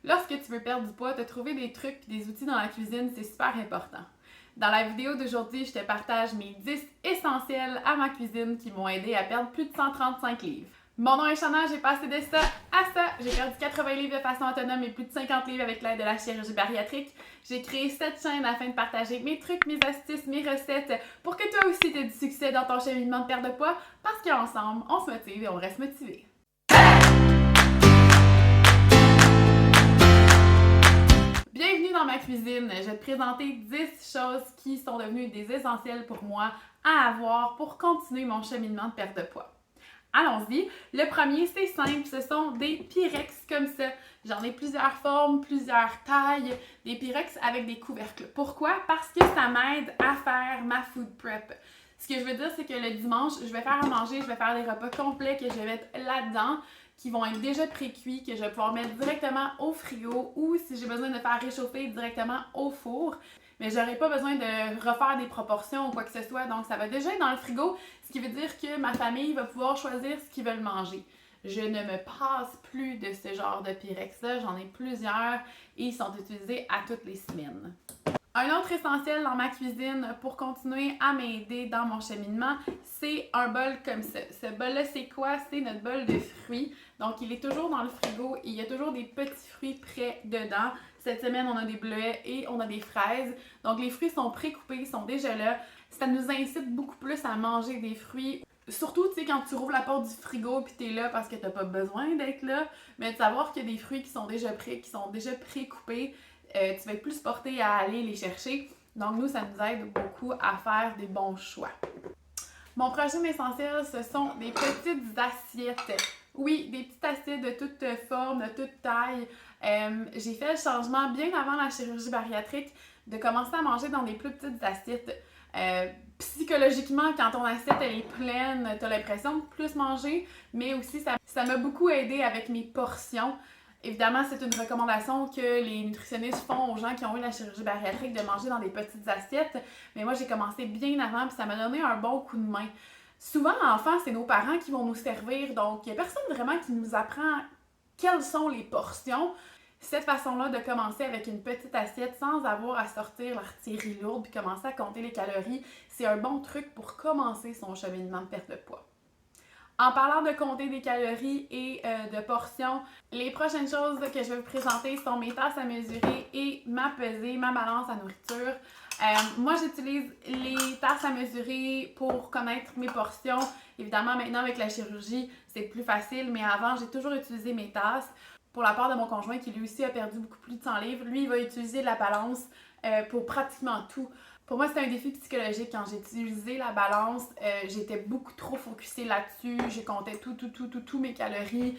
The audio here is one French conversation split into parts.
Lorsque tu veux perdre du poids, te trouver des trucs et des outils dans la cuisine, c'est super important. Dans la vidéo d'aujourd'hui, je te partage mes 10 essentiels à ma cuisine qui m'ont aidé à perdre plus de 135 livres. Mon nom est Chana, j'ai passé de ça à ça. J'ai perdu 80 livres de façon autonome et plus de 50 livres avec l'aide de la chirurgie bariatrique. J'ai créé cette chaîne afin de partager mes trucs, mes astuces, mes recettes pour que toi aussi tu aies du succès dans ton cheminement de perte de poids parce qu'ensemble, on se motive et on reste motivé. Bienvenue dans ma cuisine. Je vais te présenter 10 choses qui sont devenues des essentiels pour moi à avoir pour continuer mon cheminement de perte de poids. Allons-y. Le premier, c'est simple, ce sont des Pyrex comme ça. J'en ai plusieurs formes, plusieurs tailles, des Pyrex avec des couvercles. Pourquoi? Parce que ça m'aide à faire ma food prep. Ce que je veux dire, c'est que le dimanche, je vais faire à manger, je vais faire des repas complets que je vais mettre là-dedans, qui vont être déjà pré-cuits, que je vais pouvoir mettre directement au frigo ou si j'ai besoin de faire réchauffer directement au four. Mais j'aurai pas besoin de refaire des proportions ou quoi que ce soit, donc ça va déjà être dans le frigo, ce qui veut dire que ma famille va pouvoir choisir ce qu'ils veulent manger. Je ne me passe plus de ce genre de Pyrex-là, j'en ai plusieurs et ils sont utilisés à toutes les semaines. Un autre essentiel dans ma cuisine pour continuer à m'aider dans mon cheminement, c'est un bol comme ça. Ce bol-là, c'est quoi? C'est notre bol de fruits. Donc, il est toujours dans le frigo et il y a toujours des petits fruits prêts dedans. Cette semaine, on a des bleuets et on a des fraises. Donc, les fruits sont pré-coupés, sont déjà là. Ça nous incite beaucoup plus à manger des fruits. Surtout, tu sais, quand tu rouvres la porte du frigo puis t'es là parce que t'as pas besoin d'être là, mais de savoir qu'il y a des fruits qui sont déjà prêts, qui sont déjà pré-coupés, tu vas être plus porté à aller les chercher. Donc, nous, ça nous aide beaucoup à faire des bons choix. Mon prochain essentiel, ce sont des petites assiettes. Oui, des petites assiettes de toute forme, de toute taille. J'ai fait le changement bien avant la chirurgie bariatrique de commencer à manger dans des plus petites assiettes. Psychologiquement, quand ton assiette elle est pleine, tu as l'impression de plus manger, mais aussi ça m'a beaucoup aidé avec mes portions. Évidemment, c'est une recommandation que les nutritionnistes font aux gens qui ont eu la chirurgie bariatrique de manger dans des petites assiettes. Mais moi, j'ai commencé bien avant puis ça m'a donné un bon coup de main. Souvent, enfant, c'est nos parents qui vont nous servir. Donc, il n'y a personne vraiment qui nous apprend quelles sont les portions. Cette façon-là de commencer avec une petite assiette sans avoir à sortir l'artillerie lourde puis commencer à compter les calories, c'est un bon truc pour commencer son cheminement de perte de poids. En parlant de compter des calories et de portions, les prochaines choses que je vais vous présenter sont mes tasses à mesurer et ma pesée, ma balance à nourriture. Moi, j'utilise les tasses à mesurer pour connaître mes portions. Évidemment, maintenant, avec la chirurgie, c'est plus facile, mais avant, j'ai toujours utilisé mes tasses. Pour la part de mon conjoint, qui lui aussi a perdu beaucoup plus de 100 livres, lui, il va utiliser la balance pour pratiquement tout. Pour moi, c'était un défi psychologique. Quand j'ai utilisé la balance, j'étais beaucoup trop focusée là-dessus. Je comptais tous mes calories.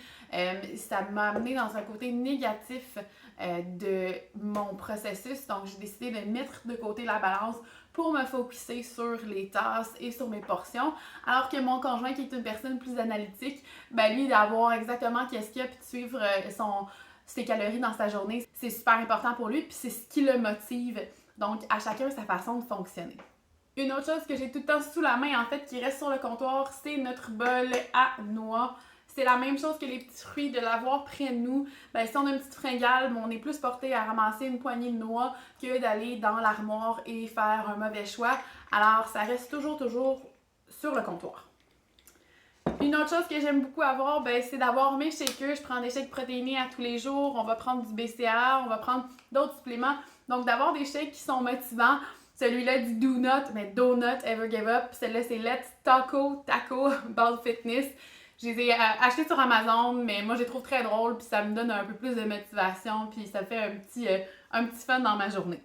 Ça m'a amené dans un côté négatif de mon processus. Donc, j'ai décidé de mettre de côté la balance pour me focusser sur les tasses et sur mes portions. Alors que mon conjoint, qui est une personne plus analytique, ben lui, d'avoir exactement qu'est-ce qu'il y a puis de suivre ses calories dans sa journée, c'est super important pour lui puis c'est ce qui le motive. Donc, à chacun sa façon de fonctionner. Une autre chose que j'ai tout le temps sous la main, en fait, qui reste sur le comptoir, c'est notre bol à noix. C'est la même chose que les petits fruits, de l'avoir près de nous. Ben, si on a une petite fringale, on est plus porté à ramasser une poignée de noix que d'aller dans l'armoire et faire un mauvais choix. Alors, ça reste toujours sur le comptoir. Une autre chose que j'aime beaucoup avoir, ben, c'est d'avoir mes shakers. Je prends des shakes protéinés à tous les jours. On va prendre du BCAA, on va prendre d'autres suppléments. Donc, d'avoir des shakes qui sont motivants. Celui-là dit Do Not, mais Do Not Ever Give Up. Celui-là, c'est Let's Taco Ball Fitness. Je les ai achetés sur Amazon, mais moi, je les trouve très drôles. Puis ça me donne un peu plus de motivation. Puis ça fait un petit fun dans ma journée.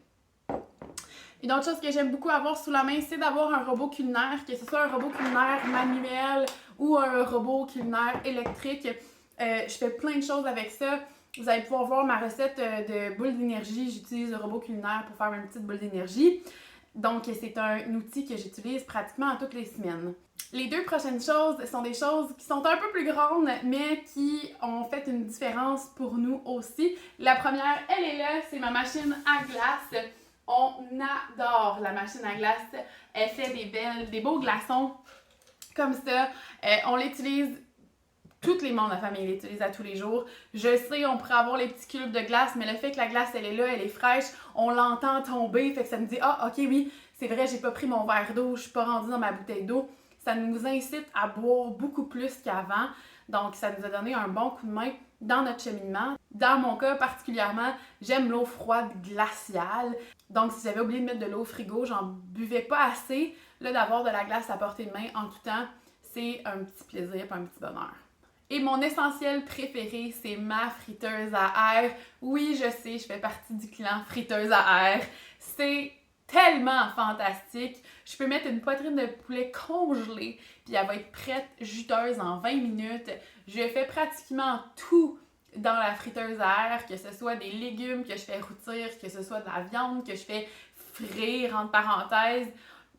Une autre chose que j'aime beaucoup avoir sous la main, c'est d'avoir un robot culinaire, que ce soit un robot culinaire manuel ou un robot culinaire électrique. Je fais plein de choses avec ça. Vous allez pouvoir voir ma recette de boule d'énergie. J'utilise le robot culinaire pour faire une petite boule d'énergie. Donc, c'est un outil que j'utilise pratiquement toutes les semaines. Les deux prochaines choses sont des choses qui sont un peu plus grandes, mais qui ont fait une différence pour nous aussi. La première, elle est là, c'est ma machine à glace. On adore la machine à glace. Elle fait des beaux glaçons comme ça. On l'utilise Tous les membres de la famille l'utilisent à tous les jours. Je sais, on pourrait avoir les petits cubes de glace, mais le fait que la glace, elle est là, elle est fraîche, on l'entend tomber, fait que ça me dit « Ah, ok, oui, c'est vrai, j'ai pas pris mon verre d'eau, je suis pas rendue dans ma bouteille d'eau. » Ça nous incite à boire beaucoup plus qu'avant. Donc, ça nous a donné un bon coup de main dans notre cheminement. Dans mon cas particulièrement, j'aime l'eau froide glaciale. Donc, si j'avais oublié de mettre de l'eau au frigo, j'en buvais pas assez. Là, d'avoir de la glace à portée de main en tout temps, c'est un petit plaisir et un petit bonheur. Et mon essentiel préféré, c'est ma friteuse à air. Oui, je sais, je fais partie du clan friteuse à air. C'est tellement fantastique. Je peux mettre une poitrine de poulet congelée, puis elle va être prête, juteuse en 20 minutes. Je fais pratiquement tout dans la friteuse à air, que ce soit des légumes que je fais rôtir, que ce soit de la viande que je fais frire, entre parenthèses.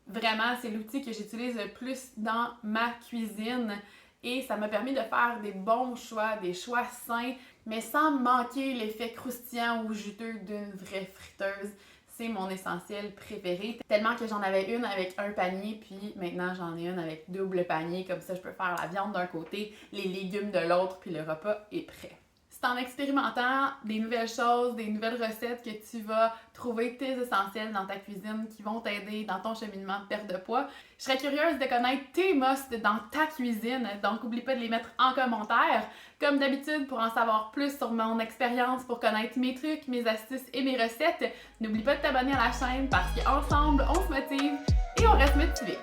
Vraiment, c'est l'outil que j'utilise le plus dans ma cuisine. Et ça m'a permis de faire des bons choix, des choix sains, mais sans manquer l'effet croustillant ou juteux d'une vraie friteuse. C'est mon essentiel préféré. Tellement que j'en avais une avec un panier, puis maintenant j'en ai une avec double panier. Comme ça, je peux faire la viande d'un côté, les légumes de l'autre, puis le repas est prêt. C'est en expérimentant des nouvelles choses, des nouvelles recettes que tu vas trouver tes essentiels dans ta cuisine qui vont t'aider dans ton cheminement de perte de poids. Je serais curieuse de connaître tes musts dans ta cuisine, donc n'oublie pas de les mettre en commentaire. Comme d'habitude, pour en savoir plus sur mon expérience, pour connaître mes trucs, mes astuces et mes recettes, n'oublie pas de t'abonner à la chaîne parce qu'ensemble, on se motive et on reste motivé.